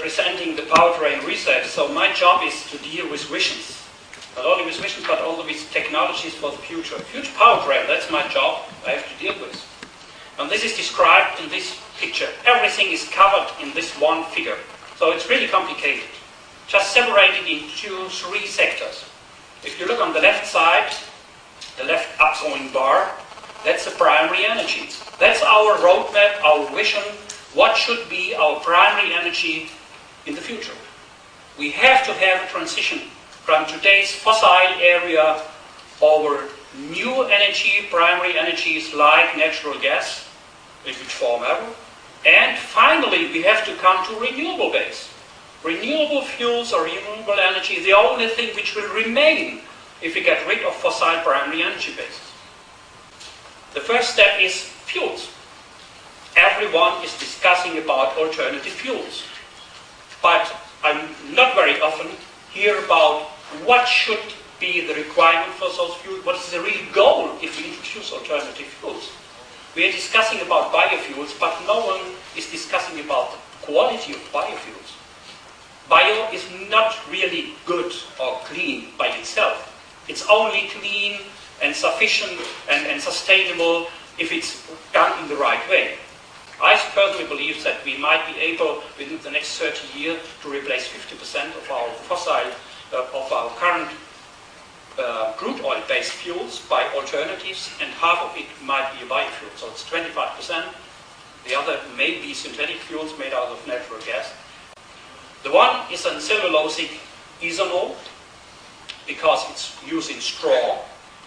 representing the powertrain research, so my job is to deal with visions. Not only with visions, but also with technologies for the future. Future powertrain, that's my job I have to deal with. And this is described in this picture. Everything is covered in this one figure. So it's really complicated. Just separated into 3 sectors. If you look on the left side, the left upgoing bar, that's the primary energy. That's our roadmap, our vision, what should be our primary energy in the future. We have to have a transition from today's fossil area over new energy, primary energies like natural gas, in which form ever. And finally, we have to come to renewable base. Renewable fuels or renewable energy is the only thing which will remain if we get rid of fossil primary energy bases. The first step is fuels. Everyone is discussing about alternative fuels. But I'm not very often hear about what should be the requirement for those fuels, what is the real goal if we introduce alternative fuels. We are discussing about biofuels, but no one is discussing about the quality of biofuels. Bio is not really good or clean by itself. It's only clean and sufficient and sustainable if it's done in the right way. I personally believe that we might be able, within the next 30 years, to replace 50% of our fossil, of our current crude oil-based fuels by alternatives, and half of it might be a biofuel. So it's 25%. The other may be synthetic fuels made out of natural gas. The one is a cellulosic ethanol, because it's using straw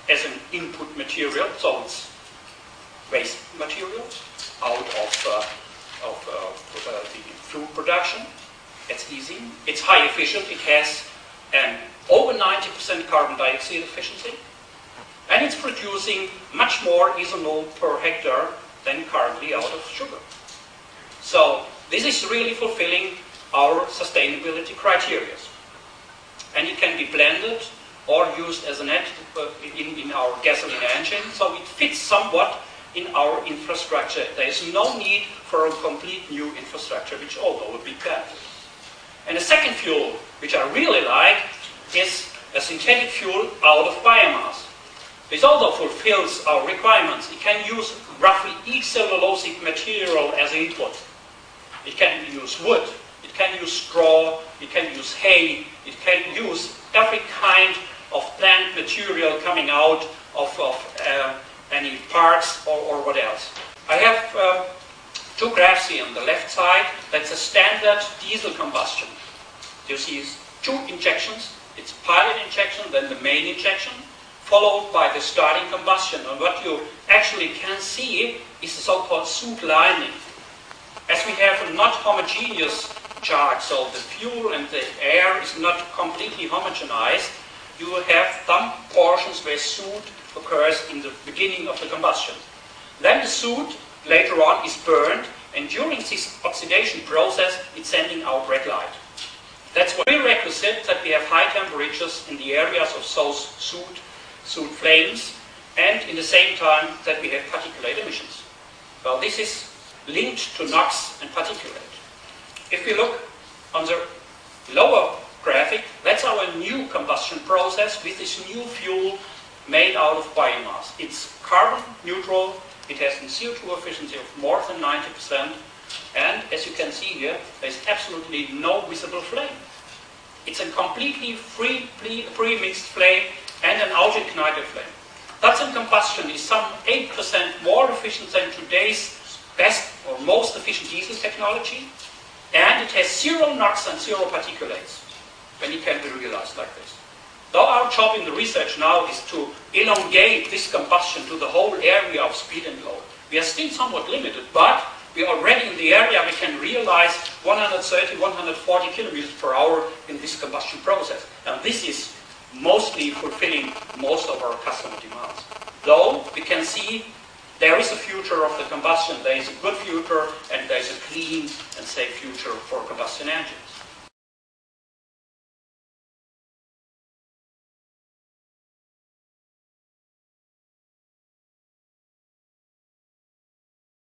as an input material, so it's waste material out of the food production. It's easy, it's high efficient, it has an over 90% carbon dioxide efficiency, and it's producing much more ethanol per hectare than currently out of sugar. So this is really fulfilling our sustainability criteria. And it can be blended or used as an additive in our gasoline engine, so it fits somewhat in our infrastructure. There is no need for a complete new infrastructure, which although would be benefit. And the second fuel, which I really like, is a synthetic fuel out of biomass. This also fulfills our requirements. It can use roughly each cellulosic material as input. It can use wood, it can use straw, it can use hay, it can use every kind of plant material coming out of any parts or what else. I have 2 graphs here on the left side. That's a standard diesel combustion. You see 2 injections. It's pilot injection, then the main injection, followed by the starting combustion. And what you actually can see is the so-called soot lining. As we have a not homogeneous charge, so the fuel and the air is not completely homogenized, you have some portions where soot occurs in the beginning of the combustion. Then the soot later on is burned, and during this oxidation process it's sending out red light. That's a prerequisite that we have high temperatures in the areas of those soot flames, and in the same time that we have particulate emissions. Well, this is linked to NOx and particulate. If we look on the lower graphic, that's our new combustion process with this new fuel made out of biomass. It's carbon neutral, it has a CO2 efficiency of more than 90%, and as you can see here, there's absolutely no visible flame. It's a completely free pre-mixed flame and an auto-ignited flame. That's in combustion is some 8% more efficient than today's best or most efficient diesel technology, and it has 0 NOx and 0 particulates when it can be realized like this. So our job in the research now is to elongate this combustion to the whole area of speed and load. We are still somewhat limited, but we are already in the area we can realize 130, 140 kilometers per hour in this combustion process. And this is mostly fulfilling most of our customer demands. Though we can see there is a future of the combustion, there is a good future, and there is a clean and safe future for combustion engine.